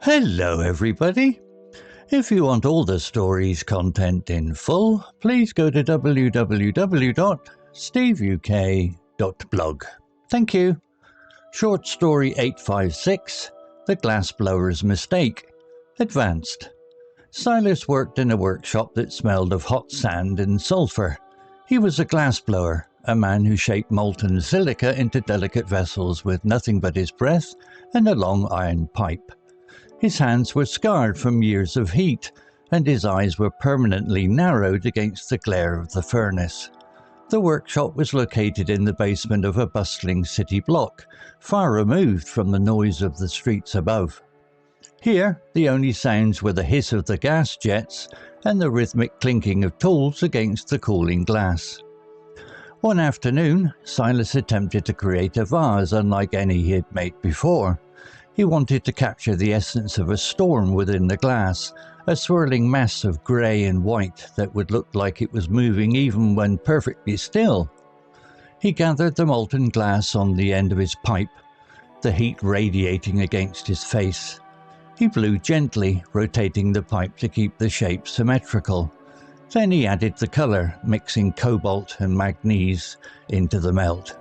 Hello everybody! If you want all the story's content in full, please go to www.steveuk.blog. Thank you. Short story 856, The Glassblower's Mistake. Advanced. Silas worked in a workshop that smelled of hot sand and sulphur. He was a glassblower, a man who shaped molten silica into delicate vessels with nothing but his breath and a long iron pipe. His hands were scarred from years of heat, and his eyes were permanently narrowed against the glare of the furnace. The workshop was located in the basement of a bustling city block, far removed from the noise of the streets above. Here, the only sounds were the hiss of the gas jets and the rhythmic clinking of tools against the cooling glass. One afternoon, Silas attempted to create a vase unlike any he had made before. He wanted to capture the essence of a storm within the glass, a swirling mass of grey and white that would look like it was moving even when perfectly still. He gathered the molten glass on the end of his pipe, the heat radiating against his face. He blew gently, rotating the pipe to keep the shape symmetrical. Then he added the colour, mixing cobalt and manganese into the melt.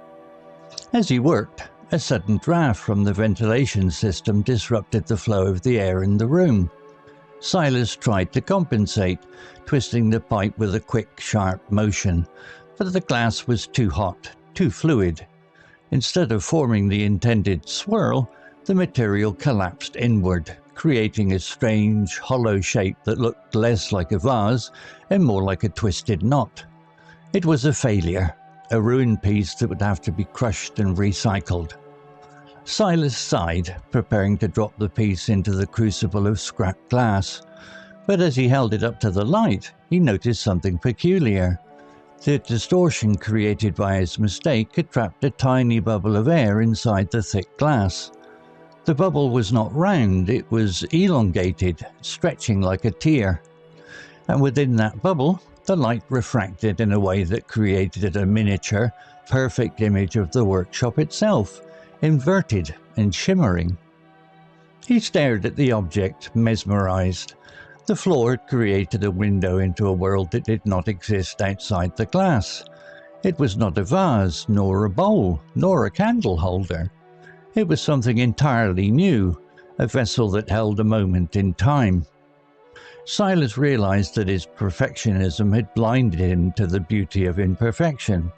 As he worked, a sudden draft from the ventilation system disrupted the flow of the air in the room. Silas tried to compensate, twisting the pipe with a quick, sharp motion, but the glass was too hot, too fluid. Instead of forming the intended swirl, the material collapsed inward, creating a strange, hollow shape that looked less like a vase and more like a twisted knot. It was a failure, a ruined piece that would have to be crushed and recycled. Silas sighed, preparing to drop the piece into the crucible of scrap glass. But as he held it up to the light, he noticed something peculiar. The distortion created by his mistake had trapped a tiny bubble of air inside the thick glass. The bubble was not round, it was elongated, stretching like a tear. And within that bubble, the light refracted in a way that created a miniature, perfect image of the workshop itself, inverted and shimmering. He stared at the object, mesmerized. The floor had created a window into a world that did not exist outside the glass. It was not a vase, nor a bowl, nor a candle holder. It was something entirely new, a vessel that held a moment in time. Silas realized that his perfectionism had blinded him to the beauty of imperfection.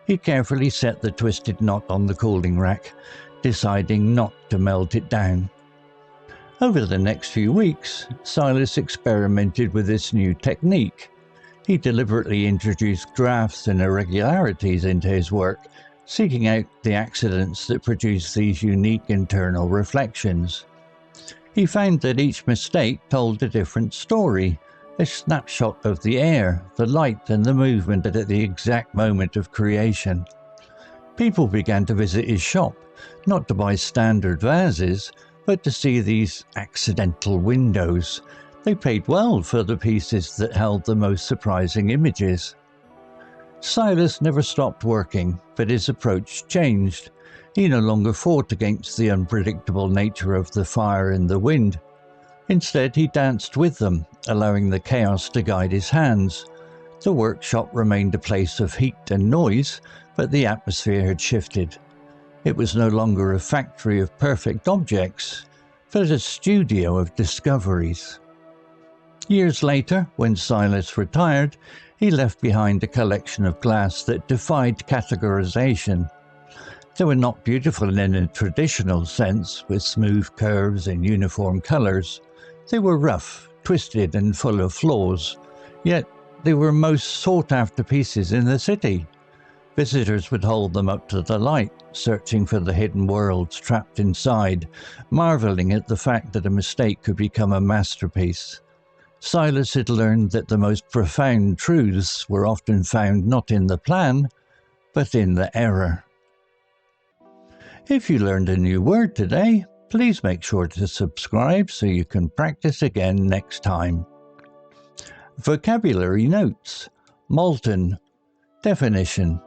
He carefully set the twisted knot on the cooling rack, deciding not to melt it down. Over the next few weeks, Silas experimented with this new technique. He deliberately introduced drafts and irregularities into his work, seeking out the accidents that produce these unique internal reflections. He found that each mistake told a different story, a snapshot of the air, the light and the movement at the exact moment of creation. People began to visit his shop, not to buy standard vases, but to see these accidental windows. They paid well for the pieces that held the most surprising images. Silas never stopped working, but his approach changed. He no longer fought against the unpredictable nature of the fire and the wind. Instead, he danced with them, allowing the chaos to guide his hands. The workshop remained a place of heat and noise, but the atmosphere had shifted. It was no longer a factory of perfect objects, but a studio of discoveries. Years later, when Silas retired, he left behind a collection of glass that defied categorization. They were not beautiful in a traditional sense, with smooth curves and uniform colors. They were rough, twisted, and full of flaws. Yet they were most sought-after pieces in the city. Visitors would hold them up to the light, searching for the hidden worlds trapped inside, marveling at the fact that a mistake could become a masterpiece. Silas had learned that the most profound truths were often found not in the plan, but in the error. If you learned a new word today, please make sure to subscribe so you can practice again next time. Vocabulary notes. Molten. Definition.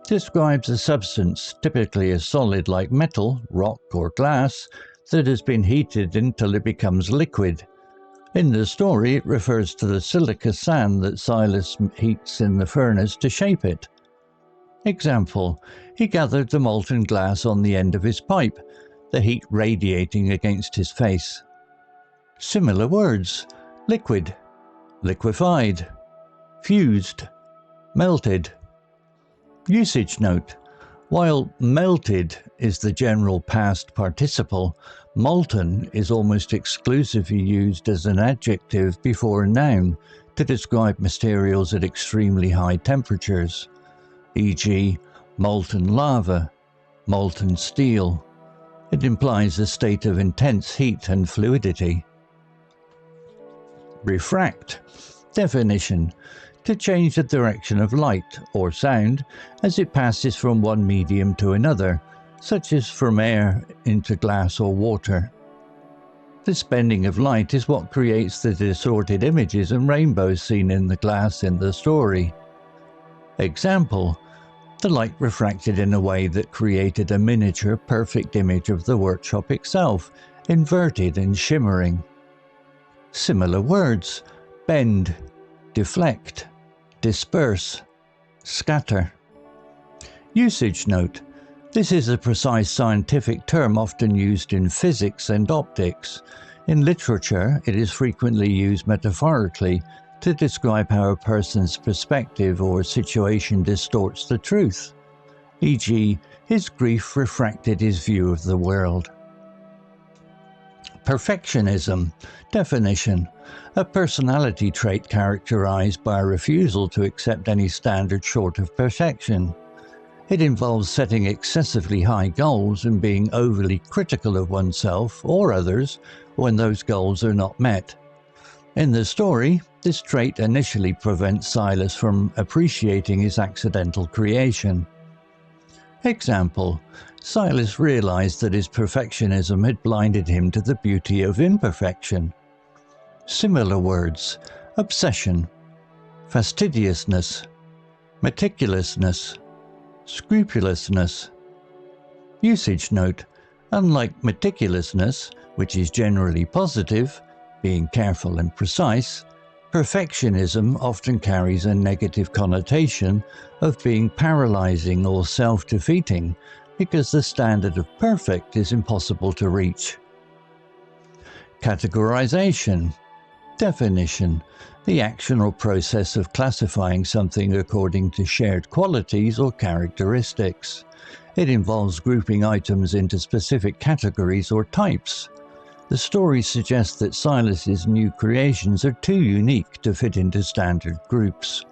Describes a substance, typically a solid like metal, rock, or glass, that has been heated until it becomes liquid. In the story, it refers to the silica sand that Silas heats in the furnace to shape it. Example: he gathered the molten glass on the end of his pipe, the heat radiating against his face. Similar words: liquid, liquefied, fused, melted. Usage note: while melted is the general past participle, molten is almost exclusively used as an adjective before a noun to describe materials at extremely high temperatures, e.g., molten lava, molten steel. It implies a state of intense heat and fluidity. Refract. Definition: to change the direction of light or sound as it passes from one medium to another, such as from air into glass or water. This bending of light is what creates the distorted images and rainbows seen in the glass in the story. Example: the light refracted in a way that created a miniature perfect image of the workshop itself, inverted and shimmering. Similar words: bend, deflect, disperse, scatter. Usage note: this is a precise scientific term often used in physics and optics. In literature, it is frequently used metaphorically to describe how a person's perspective or situation distorts the truth, e.g., his grief refracted his view of the world. Perfectionism. Definition: a personality trait characterized by a refusal to accept any standard short of perfection. It involves setting excessively high goals and being overly critical of oneself or others when those goals are not met. In the story, this trait initially prevents Silas from appreciating his accidental creation. Example: Silas realized that his perfectionism had blinded him to the beauty of imperfection. Similar words: obsession, fastidiousness, meticulousness, scrupulousness. Usage note: unlike meticulousness, which is generally positive, being careful and precise, perfectionism often carries a negative connotation of being paralyzing or self-defeating because the standard of perfect is impossible to reach. Categorization. Definition: the action or process of classifying something according to shared qualities or characteristics. It involves grouping items into specific categories or types. The story suggests that Silas's new creations are too unique to fit into standard groups.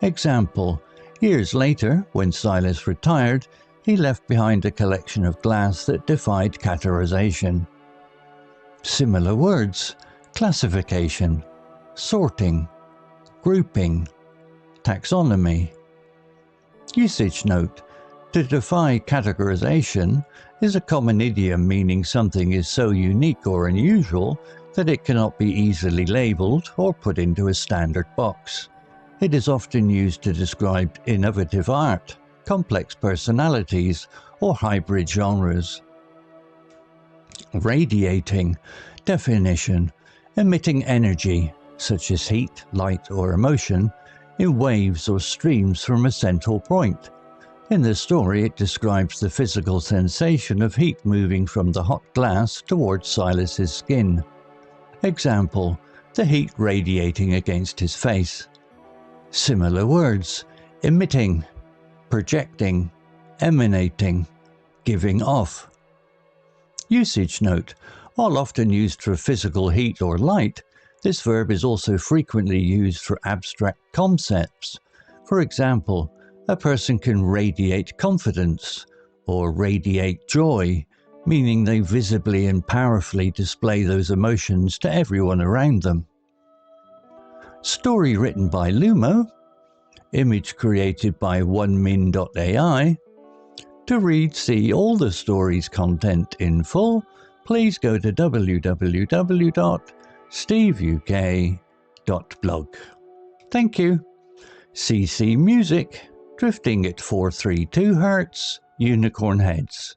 Example: years later, when Silas retired, he left behind a collection of glass that defied categorization. Similar words: classification, sorting, grouping, taxonomy. Usage note: to defy categorization is a common idiom meaning something is so unique or unusual that it cannot be easily labeled or put into a standard box. It is often used to describe innovative art, complex personalities, or hybrid genres. Radiating. Definition: emitting energy, such as heat, light, or emotion, in waves or streams from a central point. In the story, it describes the physical sensation of heat moving from the hot glass towards Silas's skin. Example: the heat radiating against his face. Similar words: emitting, projecting, emanating, giving off. Usage note: while often used for physical heat or light, this verb is also frequently used for abstract concepts. For example, a person can radiate confidence or radiate joy, meaning they visibly and powerfully display those emotions to everyone around them. Story written by Lumo. Image created by onemin.ai. To read, see all the story's content in full, please go to www.steveuk.blog. Thank you. CC Music, drifting at 432 Hz, Unicorn Heads.